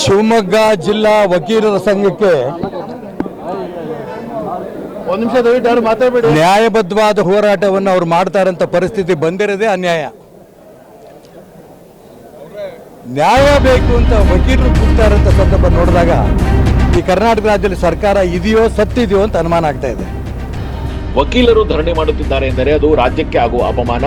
ಶಿವಮೊಗ್ಗ ಜಿಲ್ಲಾ ವಕೀಲರ ಸಂಘಕ್ಕೆ ನ್ಯಾಯಬದ್ಧವಾದ ಹೋರಾಟವನ್ನು ಅವರು ಮಾಡ್ತಾರಂತ ಪರಿಸ್ಥಿತಿ ಬಂದಿರೋದೇ ಅನ್ಯಾಯ. ನ್ಯಾಯ ಬೇಕು ಅಂತ ವಕೀಲರು ಕೂಗ್ತಾರಂತ ಸಂದರ್ಭ ನೋಡಿದಾಗ ಈ ಕರ್ನಾಟಕ ರಾಜ್ಯದಲ್ಲಿ ಸರ್ಕಾರ ಇದೆಯೋ ಸತ್ತಿದೆಯೋ ಅಂತ ಅನುಮಾನ ಆಗ್ತಾ ಇದೆ. ವಕೀಲರು ಧರಣಿ ಮಾಡುತ್ತಿದ್ದಾರೆ ಎಂದರೆ ಅದು ರಾಜ್ಯಕ್ಕೆ ಆಗುವ ಅಪಮಾನ.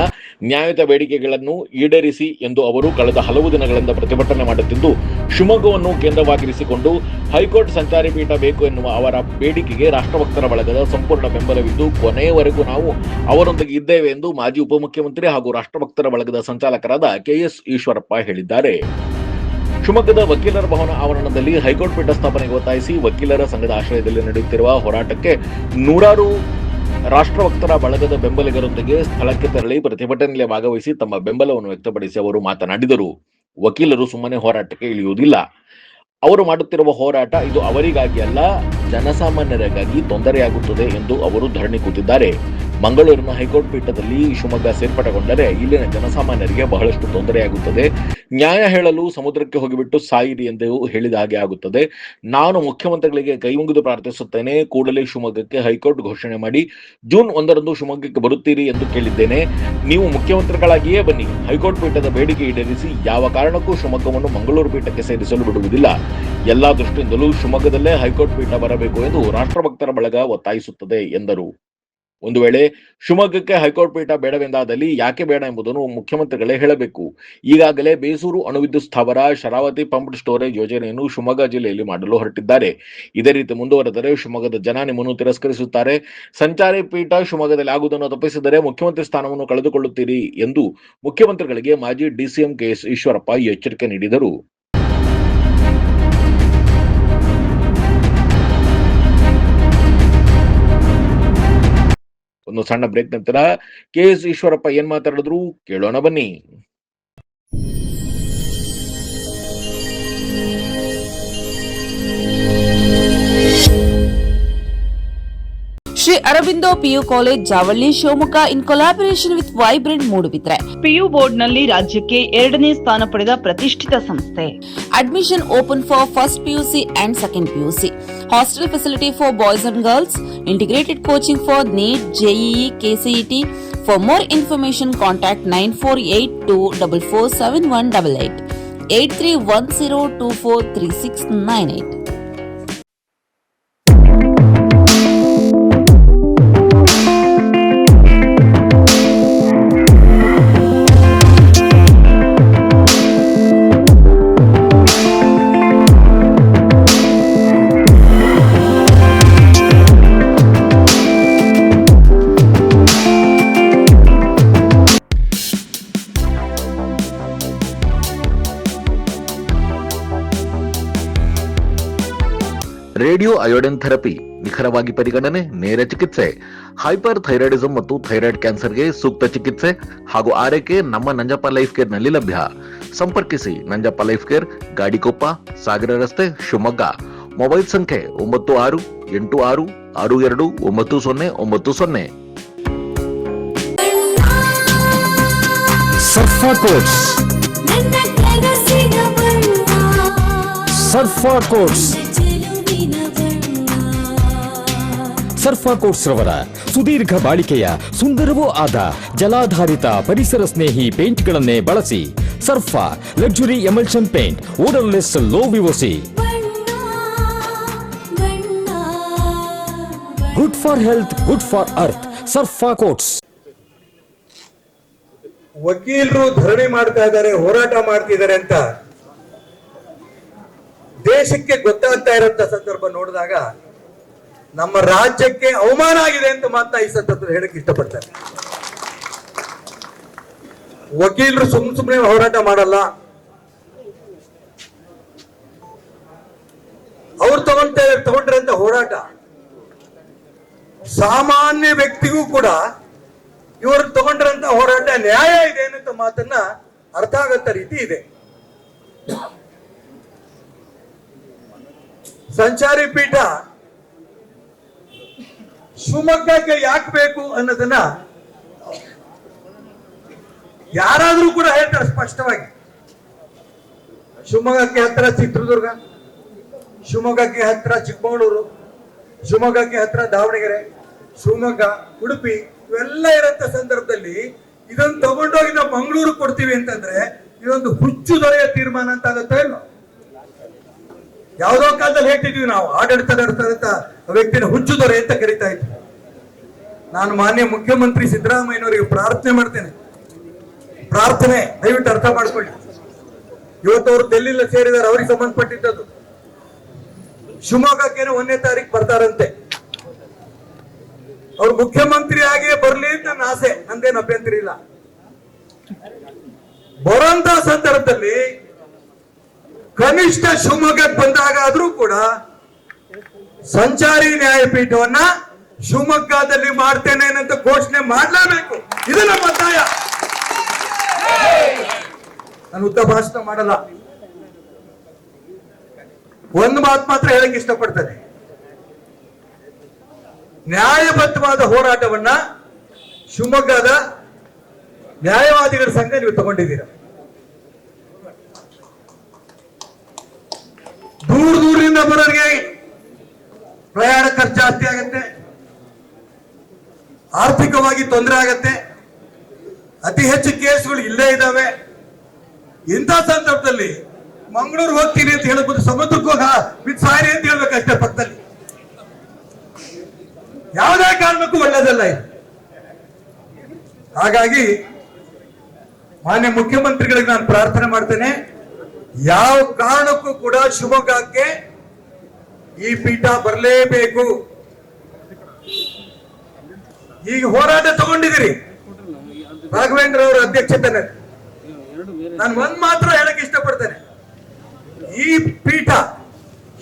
ನ್ಯಾಯದ ಬೇಡಿಕೆಗಳನ್ನು ಈಡೇರಿಸಿ ಎಂದು ಅವರು ಕಳೆದ ಹಲವು ದಿನಗಳಿಂದ ಪ್ರತಿಭಟನೆ ಮಾಡುತ್ತಿದ್ದು, ಶಿವಮೊಗ್ಗವನ್ನು ಕೇಂದ್ರವಾಗಿರಿಸಿಕೊಂಡು ಹೈಕೋರ್ಟ್ ಸಂಚಾರಿ ಪೀಠ ಬೇಕು ಎನ್ನುವ ಅವರ ಬೇಡಿಕೆಗೆ ರಾಷ್ಟ್ರಭಕ್ತರ ಬಳಗದ ಸಂಪೂರ್ಣ ಬೆಂಬಲವಿದ್ದು ಕೊನೆಯವರೆಗೂ ನಾವು ಅವರೊಂದಿಗೆ ಇದ್ದೇವೆ ಎಂದು ಮಾಜಿ ಉಪಮುಖ್ಯಮಂತ್ರಿ ಹಾಗೂ ರಾಷ್ಟ್ರಭಕ್ತರ ಬಳಗದ ಸಂಚಾಲಕರಾದ ಕೆಎಸ್ ಈಶ್ವರಪ್ಪ ಹೇಳಿದ್ದಾರೆ. ಶಿವಮೊಗ್ಗದ ವಕೀಲರ ಭವನ ಆವರಣದಲ್ಲಿ ಹೈಕೋರ್ಟ್ ಪೀಠ ಸ್ಥಾಪನೆಗೆ ಒತ್ತಾಯಿಸಿ ವಕೀಲರ ಸಂಘದ ಆಶ್ರಯದಲ್ಲಿ ನಡೆಯುತ್ತಿರುವ ಹೋರಾಟಕ್ಕೆ ನೂರಾರು ರಾಷ್ಟ್ರಭಕ್ತರ ಬಳಗದ ಬೆಂಬಲಿಗರೊಂದಿಗೆ ಸ್ಥಳಕ್ಕೆ ತೆರಳಿ ಪ್ರತಿಭಟನೆಯಲ್ಲಿ ಭಾಗವಹಿಸಿ ತಮ್ಮ ಬೆಂಬಲವನ್ನು ವ್ಯಕ್ತಪಡಿಸಿ ಅವರು ಮಾತನಾಡಿದರು. ವಕೀಲರು ಸುಮ್ಮನೆ ಹೋರಾಟಕ್ಕೆ ಇಳಿಯುವುದಿಲ್ಲ. ಅವರು ಮಾಡುತ್ತಿರುವ ಹೋರಾಟ ಇದು ಅವರಿಗಾಗಿ ಅಲ್ಲ, ಜನಸಾಮಾನ್ಯರಿಗಾಗಿ ತೊಂದರೆಯಾಗುತ್ತದೆ ಎಂದು ಅವರು ಧರಣಿ ಕೂತಿದ್ದಾರೆ. ಮಂಗಳೂರಿನ ಹೈಕೋರ್ಟ್ ಪೀಠದಲ್ಲಿ ಶಿವಮೊಗ್ಗ ಸೇರ್ಪಡೆಗೊಂಡರೆ ಇಲ್ಲಿನ ಜನಸಾಮಾನ್ಯರಿಗೆ ಬಹಳಷ್ಟು ತೊಂದರೆಯಾಗುತ್ತದೆ. ನ್ಯಾಯ ಹೇಳಲು ಸಮುದ್ರಕ್ಕೆ ಹೋಗಿಬಿಟ್ಟು ಸಾಯಿರಿ ಎಂದು ಹೇಳಿದ ಹಾಗೆ ಆಗುತ್ತದೆ. ನಾನು ಮುಖ್ಯಮಂತ್ರಿಗಳಿಗೆ ಕೈ ಮುಗಿದು ಪ್ರಾರ್ಥಿಸುತ್ತೇನೆ, ಕೂಡಲೇ ಶಿವಮೊಗ್ಗಕ್ಕೆ ಹೈಕೋರ್ಟ್ ಘೋಷಣೆ ಮಾಡಿ ಜೂನ್ 1ರಂದು ಶಿವಮೊಗ್ಗಕ್ಕೆ ಬರುತ್ತೀರಿ ಎಂದು ಕೇಳಿದ್ದೇನೆ. ನೀವು ಮುಖ್ಯಮಂತ್ರಿಗಳಾಗಿಯೇ ಬನ್ನಿ, ಹೈಕೋರ್ಟ್ ಪೀಠದ ಬೇಡಿಕೆ ಈಡೇರಿಸಿ. ಯಾವ ಕಾರಣಕ್ಕೂ ಶಿವಮೊಗ್ಗವನ್ನು ಮಂಗಳೂರು ಪೀಠಕ್ಕೆ ಸೇರಿಸಲು ಬಿಡುವುದಿಲ್ಲ. ಎಲ್ಲಾ ದೃಷ್ಟಿಯಿಂದಲೂ ಶಿವಮೊಗ್ಗದಲ್ಲೇ ಹೈಕೋರ್ಟ್ ಪೀಠ ಬರಬೇಕು ಎಂದು ರಾಷ್ಟ್ರಭಕ್ತರ ಬಳಗ ಒತ್ತಾಯಿಸುತ್ತದೆ ಎಂದರು. ಒಂದು ವೇಳೆ ಶಿವಮೊಗ್ಗಕ್ಕೆ ಹೈಕೋರ್ಟ್ ಪೀಠ ಬೇಡವೆಂದಾದಲ್ಲಿ ಯಾಕೆ ಬೇಡ ಎಂಬುದನ್ನು ಮುಖ್ಯಮಂತ್ರಿಗಳೇ ಹೇಳಬೇಕು. ಈಗಾಗಲೇ ಬೇಸೂರು ಅಣುವಿದ್ಯುತ್ ಸ್ಥಾವರ, ಶರಾವತಿ ಪಂಪ್ಡ್ ಸ್ಟೋರೇಜ್ ಯೋಜನೆಯನ್ನು ಶಿವಮೊಗ್ಗ ಜಿಲ್ಲೆಯಲ್ಲಿ ಮಾಡಲು ಹೊರಟಿದ್ದಾರೆ. ಇದೇ ರೀತಿ ಮುಂದುವರೆದರೆ ಶಿವಮೊಗ್ಗದ ಜನ ನಿಮ್ಮನ್ನು ತಿರಸ್ಕರಿಸುತ್ತಾರೆ. ಸಂಚಾರಿ ಪೀಠ ಶಿವಮೊಗ್ಗದಲ್ಲಿ ಆಗುವುದನ್ನು ತಪ್ಪಿಸಿದರೆ ಮುಖ್ಯಮಂತ್ರಿ ಸ್ಥಾನವನ್ನು ಕಳೆದುಕೊಳ್ಳುತ್ತೀರಿ ಎಂದು ಮುಖ್ಯಮಂತ್ರಿಗಳಿಗೆ ಮಾಜಿ ಡಿಸಿಎಂ ಕೆಎಸ್ ಈಶ್ವರಪ್ಪ ಎಚ್ಚರಿಕೆ ನೀಡಿದರು. ಒಂದು ಸಣ್ಣ ಬ್ರೇಕ್ ನಂತರ ಕೆಎಸ್ ಈಶ್ವರಪ್ಪ ಏನ್ ಮಾತಾಡಿದ್ರು ಕೇಳೋಣ ಬನ್ನಿ. Shri Aurobindo PU college Javalli Shivamogga in collaboration with vibrant Moodbidri PU board ನಲ್ಲಿ ರಾಜ್ಯಕ್ಕೆ 2ನೇ ಸ್ಥಾನ ಪಡೆದ ಪ್ರತಿಷ್ಠಿತ ಸಂಸ್ಥೆ. Admission open for first PUC and second PUC. Hostel facility for boys and girls. Integrated coaching for neat, JEE, KCET. For more information, contact 9482447188 8310243698. Radio iodine therapy, ನಿಖರವಾಗಿ ಪರಿಗಣನೆ, ನೇರ ಚಿಕಿತ್ಸೆ. ಹೈಪರ್ ಥೈರಾಯ್ಡಿಸಂ ಮತ್ತು ಥೈರಾಯ್ಡ್ ಕ್ಯಾನ್ಸರ್ಗೆ ಸೂಕ್ತ ಚಿಕಿತ್ಸೆ ಹಾಗೂ ಆರೈಕೆ ನಮ್ಮ ನಂಜಪ್ಪ ಲೈಫ್ ಕೇರ್ ನಲ್ಲಿ ಲಭ್ಯ. ಸಂಪರ್ಕಿಸಿ ನಂಜಪ್ಪ ಲೈಫ್ ಕೇರ್, ಗಾಡಿಕೊಪ್ಪ, ಸಾಗರ ರಸ್ತೆ, ಶಿವಮೊಗ್ಗ. ಮೊಬೈಲ್ ಸಂಖ್ಯೆ 9686629090. ಸರ್ಫಾ ಕೋರ್ಸ್, ಸರ್ಫಾ ಕೋರ್ಸ್, ಸರ್ಫಾ ಕೋರ್ಸ್ ರವರ ಸುದೀರ್ಘ ಬಾಳಿಕೆಯ ಸುಂದರವೂ ಆದ ಜಲಾಧಾರಿತ ಪರಿಸರ ಸ್ನೇಹಿ ಪೇಂಟ್ಗಳನ್ನೇ ಬಳಸಿ. Surfa luxury emulsion paint, odourless, low VOC, good for health, good for earth. Surfa coats. ವಕೀಲರು ಧರಣಿ ಮಾಡ್ತಾ ಇದ್ದಾರೆ, ಹೋರಾಟ ಮಾಡ್ತಿದ್ದಾರೆ ಅಂತ ದೇಶಕ್ಕೆ ಗೊತ್ತಾಗ್ತಾ ಇರೋಂತ ಸಂದರ್ಭ ನೋಡಿದಾಗ ನಮ್ಮ ರಾಜ್ಯಕ್ಕೆ ಅವಮಾನ ಆಗಿದೆ ಅಂತ ಮಾತ್ರ ಈ ಸಂದರ್ಭದಲ್ಲಿ ಹೇಳಕ್ ಇಷ್ಟಪಡ್ತಾರೆ. ವಕೀಲರು ಸುಮ್ಮನೆ ಹೋರಾಟ ಮಾಡಲ್ಲ, ಅವ್ರು ತಗೊಂಡ್ರಂತ ಹೋರಾಟ ಸಾಮಾನ್ಯ ವ್ಯಕ್ತಿಗೂ ಕೂಡ ಇವರು ತಗೊಂಡ್ರಂತ ಹೋರಾಟ ನ್ಯಾಯ ಇದೆ ಅನ್ನೋ ಮಾತನ್ನ ಅರ್ಥ ಆಗತ್ತ ರೀತಿ ಇದೆ. ಸಂಚಾರಿ ಪೀಠ ಶಿವಮೊಗ್ಗಕ್ಕೆ ಯಾಕೆ ಬೇಕು ಅನ್ನೋದನ್ನ ಯಾರಾದ್ರೂ ಕೂಡ ಹೇಳ್ತಾರೆ ಸ್ಪಷ್ಟವಾಗಿ. ಶಿವಮೊಗ್ಗಕ್ಕೆ ಹತ್ರ ಚಿತ್ರದುರ್ಗ, ಶಿವಮೊಗ್ಗಕ್ಕೆ ಹತ್ರ ಚಿಕ್ಕಮಗಳೂರು, ಶಿವಮೊಗ್ಗಕ್ಕೆ ಹತ್ರ ದಾವಣಗೆರೆ, ಶಿವಮೊಗ್ಗ, ಉಡುಪಿ ಇವೆಲ್ಲ ಇರಂತ ಸಂದರ್ಭದಲ್ಲಿ ಇದನ್ನು ತಗೊಂಡೋಗಿ ನಾವು ಮಂಗಳೂರು ಕೊಡ್ತೀವಿ ಅಂತಂದ್ರೆ ಇದೊಂದು ಹುಚ್ಚು ದೊರೆಯ ತೀರ್ಮಾನ ಅಂತ ಆಗುತ್ತಾ ಇಲ್ಲ? ಯಾವುದೋ ಕಾಲದಲ್ಲಿ ಹೇಳ್ತಿದ್ವಿ ನಾವು, ಆಡಳಿತ ನಡೆಸ್ತಂತ ವ್ಯಕ್ತಿನ ಹುಚ್ಚು ದೊರೆ ಅಂತ ಕರಿತಾ ಇದ್ವಿ. ನಾನು ಮಾನ್ಯ ಮುಖ್ಯಮಂತ್ರಿ ಸಿದ್ದರಾಮಯ್ಯನವರಿಗೆ ಪ್ರಾರ್ಥನೆ ಮಾಡ್ತೇನೆ, ಪ್ರಾರ್ಥನೆ ದಯವಿಟ್ಟು ಅರ್ಥ ಮಾಡ್ಕೊಳ್ಳಿ. ಇವತ್ತು ಅವರು ಡೆಲ್ಲಿಲ್ಲ ಸೇರಿದ್ದಾರೆ, ಅವ್ರಿಗೆ ಸಂಬಂಧಪಟ್ಟಿದ್ದದ್ದು. ಶಿವಮೊಗ್ಗಕ್ಕೇನೋ 1ನೇ ತಾರೀಕು ಬರ್ತಾರಂತೆ. ಅವ್ರು ಮುಖ್ಯಮಂತ್ರಿ ಆಗಿಯೇ ಬರ್ಲಿ ಅಂತ ನನ್ನ ಆಸೆ, ನಂದೇನು ಅಭ್ಯಂತರ ಇಲ್ಲ. ಬರೋಂತ ಸಂದರ್ಭದಲ್ಲಿ ಕನಿಷ್ಠ ಶಿವಮೊಗ್ಗಕ್ಕೆ ಬಂದಾಗ ಆದ್ರೂ ಕೂಡ ಸಂಚಾರಿ ನ್ಯಾಯಪೀಠವನ್ನ ಶಿವಮೊಗ್ಗದಲ್ಲಿ ಮಾಡ್ತೇನೆ ಅಂತ ಘೋಷಣೆ ಮಾಡಲೇಬೇಕು. ಇದು ನಮ್ಮ ಒತ್ತಾಯ. ನಾನು ಉದ್ದ ಭಾಷಣ ಮಾಡಲ್ಲ, ಒಂದು ಮಾತು ಮಾತ್ರ ಹೇಳಕ್ ಇಷ್ಟಪಡ್ತೇನೆ. ನ್ಯಾಯಬದ್ಧವಾದ ಹೋರಾಟವನ್ನ ಶಿವಮೊಗ್ಗದ ನ್ಯಾಯವಾದಿಗಳ ಸಂಘ ನೀವು ತಗೊಂಡಿದ್ದೀರ. ದೂರದಿಂದ ಬರೋರಿಗೆ ಪ್ರಯಾಣ ಖರ್ಚು ಜಾಸ್ತಿ ಆಗತ್ತೆ, ಆರ್ಥಿಕವಾಗಿ ತೊಂದರೆ ಆಗತ್ತೆ, ಅತಿ ಹೆಚ್ಚು ಕೇಸ್ಗಳು ಇಲ್ಲೇ ಇದ್ದಾವೆ. ಇಂಥ ಸಂದರ್ಭದಲ್ಲಿ ಮಂಗಳೂರು ಹೋಗ್ತೀನಿ ಅಂತ ಹೇಳ್ಬೋದು, ಸಮುದ್ರಕ್ಕೆ ಹೋಗ ಬಿಟ್ಟು ಸಾರಿ ಅಂತ ಹೇಳ್ಬೇಕಷ್ಟೇ ಪಕ್ಕದಲ್ಲಿ. ಯಾವುದೇ ಕಾರಣಕ್ಕೂ ಒಳ್ಳೇದಲ್ಲ ಇದು. ಹಾಗಾಗಿ ಮಾನ್ಯ ಮುಖ್ಯಮಂತ್ರಿಗಳಿಗೆ ನಾನು ಪ್ರಾರ್ಥನೆ ಮಾಡ್ತೇನೆ, ಯಾವ ಕಾರಣಕ್ಕೂ ಕೂಡ ಶಿವಮೊಗ್ಗಕ್ಕೆ ಈ ಪೀಠ ಬರಲೇಬೇಕು. ಈಗ ಹೋರಾಟ ತಗೊಂಡಿದ್ದೀರಿ ರಾಘವೇಂದ್ರ ಅವರ ಅಧ್ಯಕ್ಷತೆಯಲ್ಲಿ. ನಾನು ಒಂದ್ ಮಾತ್ರ ಹೇಳಕ್ ಇಷ್ಟಪಡ್ತೇನೆ, ಈ ಪೀಠ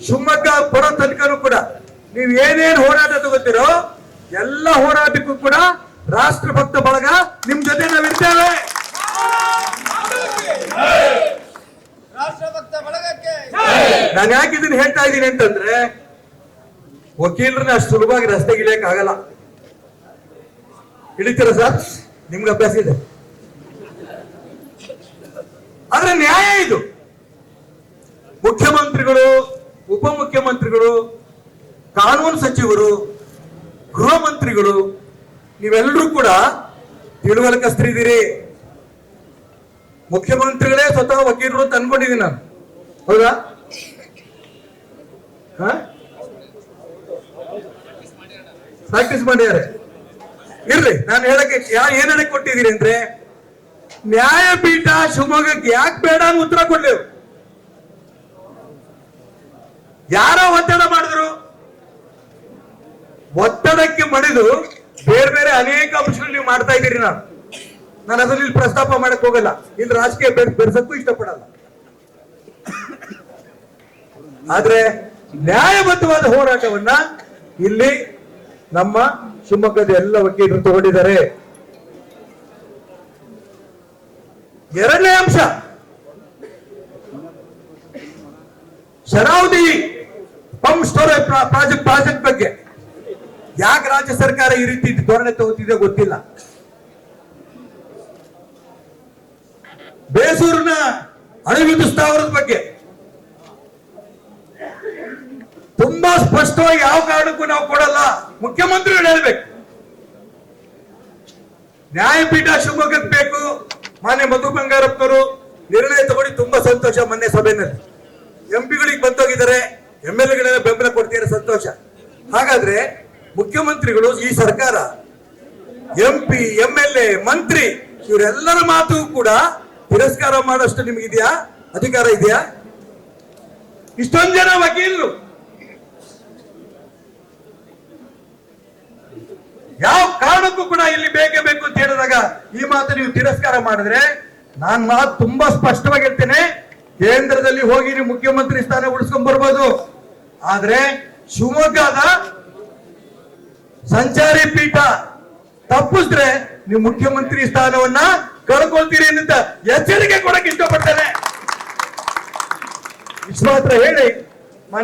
ಶಿವಮೊಗ್ಗ ಬರೋ ತನಕನೂ ಕೂಡ ನೀವು ಏನೇನು ಹೋರಾಟ ತಗೋತೀರೋ ಎಲ್ಲ ಹೋರಾಟಕ್ಕೂ ಕೂಡ ರಾಷ್ಟ್ರಭಕ್ತ ಬಳಗ ನಿಮ್ ಜೊತೆ ನಾವಿರ್ತೇವೆ. ನಾನು ಯಾಕೆ ಇದನ್ನ ಹೇಳ್ತಾ ಇದ್ದೀನಿ ಅಂತಂದ್ರೆ, ವಕೀಲರನ್ನ ಅಷ್ಟು ಸುಲಭವಾಗಿ ರಸ್ತೆಗೆ ಇಳಿಯಕ್ ಆಗಲ್ಲ. ಇಳಿತೀರ ಸರ್? ನಿಮ್ಗೆ ಅಭ್ಯಾಸ ಇದೆ. ಆದ್ರೆ ನ್ಯಾಯ ಇದು. ಮುಖ್ಯಮಂತ್ರಿಗಳು, ಉಪಮುಖ್ಯಮಂತ್ರಿಗಳು, ಕಾನೂನು ಸಚಿವರು, ಗೃಹ ಮಂತ್ರಿಗಳು ನೀವೆಲ್ಲರೂ ಕೂಡ ತಿಳುವಳಿಕಸ್ತ್ರಿದ್ದೀರಿ. ಮುಖ್ಯಮಂತ್ರಿಗಳೇ ಸ್ವತಃ ವಕೀಲರು ಅಂತ ಅನ್ಕೊಂಡಿದ್ದೀನಿ ನಾನು, ಹೌದಾ? ಪ್ರಾಕ್ಟೀಸ್ ಮಾಡಿದ್ದಾರೆ. ಇರ್ಲಿ, ನಾನು ಹೇಳಕ್ಕೆ ಏನ್ ಹೇಳಕ್ ಕೊಟ್ಟಿದ್ದೀರಿ ಅಂದ್ರೆ, ನ್ಯಾಯಪೀಠ ಶಿವಮೊಗ್ಗಕ್ಕೆ ಯಾಕೆ ಬೇಡ ಅಂತ ಉತ್ತರ ಕೊಡ್ಲೇವು. ಯಾರೋ ಒತ್ತಡ ಮಾಡಿದ್ರು, ಒತ್ತಡಕ್ಕೆ ಮಣಿದು ಬೇರೆ ಬೇರೆ ಅನೇಕ ಅಂಶಗಳು ನೀವು ಮಾಡ್ತಾ ಇದ್ದೀರಿ. ನಾನು ಅದರಲ್ಲಿ ಪ್ರಸ್ತಾಪ ಮಾಡಕ್ ಹೋಗಲ್ಲ, ಇಲ್ಲಿ ರಾಜಕೀಯ ಬೆರೆಸಕ್ಕೂ ಇಷ್ಟಪಡಲ್ಲ. ಆದ್ರೆ ನ್ಯಾಯಬದ್ಧವಾದ ಹೋರಾಟವನ್ನ ಇಲ್ಲಿ ನಮ್ಮ ಶಿವಮೊಗ್ಗದ ಎಲ್ಲ ವಕೀಲರು ತಗೊಂಡಿದ್ದಾರೆ. ಎರಡನೇ ಅಂಶ, ಶರಾವತಿ ಪಂಪ್ ಸ್ಟೋರೇಜ್ ಪ್ರಾಜೆಕ್ಟ್ ಬಗ್ಗೆ ಯಾಕೆ ರಾಜ್ಯ ಸರ್ಕಾರ ಈ ರೀತಿ ಧೋರಣೆ ತಗೋತಿದೆ ಗೊತ್ತಿಲ್ಲ. ಬೇಸೂರಿನ ಅಣುವಿದ್ಯುತ್ ಸ್ಥಾವರದ ಬಗ್ಗೆ ತುಂಬಾ ಸ್ಪಷ್ಟವಾಗಿ ಯಾವ ಕಾರಣಕ್ಕೂ ನಾವು ಕೊಡಲ್ಲ, ಮುಖ್ಯಮಂತ್ರಿಗಳು ಹೇಳ್ಬೇಕು. ನ್ಯಾಯಪೀಠ ಶಿವಮೊಗ್ಗಕ್ಕೆ ಬೇಕು. ಮಾನ್ಯ ಮಧು ಬಂಗಾರಪ್ಪನವರು ನಿರ್ಣಯ ತಗೊಂಡು ತುಂಬಾ ಸಂತೋಷ. ಮೊನ್ನೆ ಸಭೆಯಲ್ಲಿ ಎಂಪಿಗಳಿಗೆ ಬಂದೋಗಿದ್ದಾರೆ, MLA ಬೆಂಬಲ ಕೊಡ್ತಿದ್ದಾರೆ, ಸಂತೋಷ. ಹಾಗಾದ್ರೆ ಮುಖ್ಯಮಂತ್ರಿಗಳು, ಈ ಸರ್ಕಾರ, MP, MLA, ಮಂತ್ರಿ ಇವರೆಲ್ಲರ ಮಾತು ಕೂಡ ತಿರಸ್ಕಾರ ಮಾಡೋಷ್ಟು ನಿಮ್ಗಿದೆಯಾ? ಅಧಿಕಾರ ಇದೆಯಾ? ಇಷ್ಟೊಂದು ಜನ ವಕೀಲರು ಯಾವ ಕಾರಣಕ್ಕೂ ಕೂಡ ಇಲ್ಲಿ ಬೇಕೇ ಬೇಕು ಅಂತ ಹೇಳಿದಾಗ ಈ ಮಾತು ನೀವು ತಿರಸ್ಕಾರ ಮಾಡಿದ್ರೆ, ನಾನ್ ಮಾತು ತುಂಬಾ ಸ್ಪಷ್ಟವಾಗಿ ಹೇಳ್ತೇನೆ, ಕೇಂದ್ರದಲ್ಲಿ ಹೋಗಿ ನೀವು ಮುಖ್ಯಮಂತ್ರಿ ಸ್ಥಾನ ಉಳಿಸ್ಕೊಂಡ್ ಬರ್ಬೋದು. ಆದ್ರೆ ಶಿವಮೊಗ್ಗದ ಸಂಚಾರಿ ಪೀಠ ತಪ್ಪಿಸಿದ್ರೆ ನೀವು ಮುಖ್ಯಮಂತ್ರಿ ಸ್ಥಾನವನ್ನ ಕಳ್ಕೊಳ್ತೀರಿ ಅಂತ ಎಚ್ಚರಿಕೆ ಕೊಡಕ್ಕೆ ಇಷ್ಟಪಡ್ತೇನೆ. ಇಷ್ಟು ಮಾತ್ರ ಹೇಳಿ